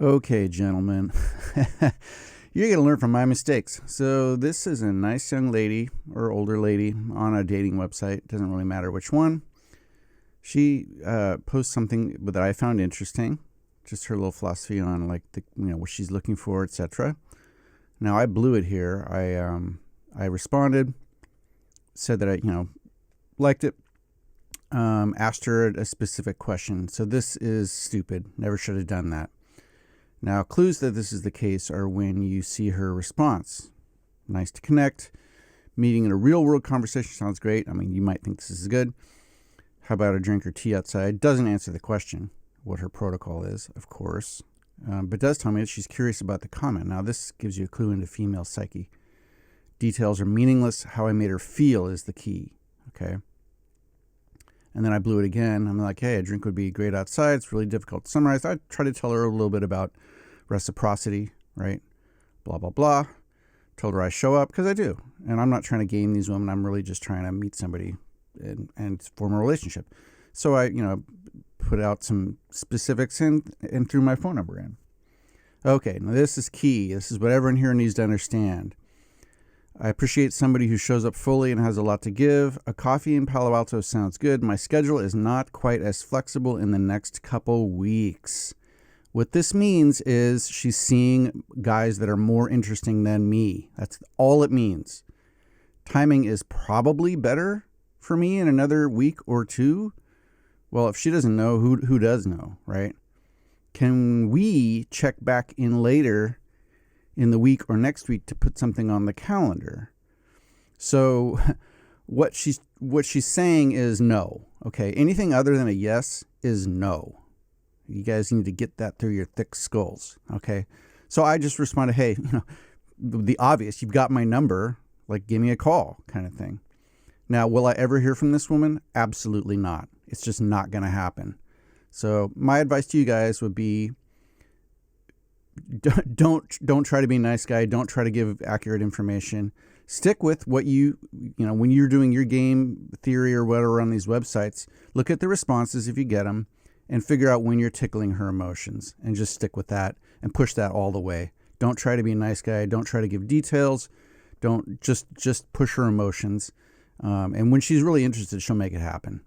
Okay, gentlemen. You're going to learn from my mistakes. So, this is a nice young lady or older lady on a dating website. Doesn't really matter which one. She posts something that I found interesting. Just her little philosophy on like what she's looking for, etc. Now, I blew it here. I responded, said that I liked it. Asked her a specific question. So this is stupid. Never should have done that. Now, clues that this is the case are when you see her response. Nice to connect. Meeting in a real world conversation sounds great. I mean, you might think this is good. How about a drink or tea outside? Doesn't answer the question, what her protocol is, of course. But does tell me that she's curious about the comment. Now, this gives you a clue into female psyche. Details are meaningless. How I made her feel is the key. Okay. And then I blew it again. I'm like, hey, a drink would be great outside. It's really difficult to summarize. I try to tell her a little bit about reciprocity, right? Blah, blah, blah. Told her I show up because I do. And I'm not trying to game these women. I'm really just trying to meet somebody and form a relationship. So I, put out some specifics and threw my phone number in. Okay, now this is key. This is what everyone here needs to understand. I appreciate somebody who shows up fully and has a lot to give. A coffee in Palo Alto sounds good. My schedule is not quite as flexible in the next couple weeks. What this means is she's seeing guys that are more interesting than me. That's all it means. Timing is probably better for me in another week or two. Well, if she doesn't know, who does know, right? Can we check back in later in the week or next week to put something on the calendar? So what she's saying is no. Okay, anything other than a yes is no. You guys need to get that through your thick skulls. Okay, so I just responded, hey, the obvious, you've got my number, like give me a call kind of thing. Now, will I ever hear from this woman? Absolutely not. It's just not going to happen. So my advice to you guys would be, don't try to be a nice guy. Don't try to give accurate information. Stick with what when you're doing your game theory or whatever on these websites, look at the responses if you get them and figure out when you're tickling her emotions and just stick with that and push that all the way. Don't try to be a nice guy. Don't try to give details. Don't just push her emotions. And when she's really interested, she'll make it happen.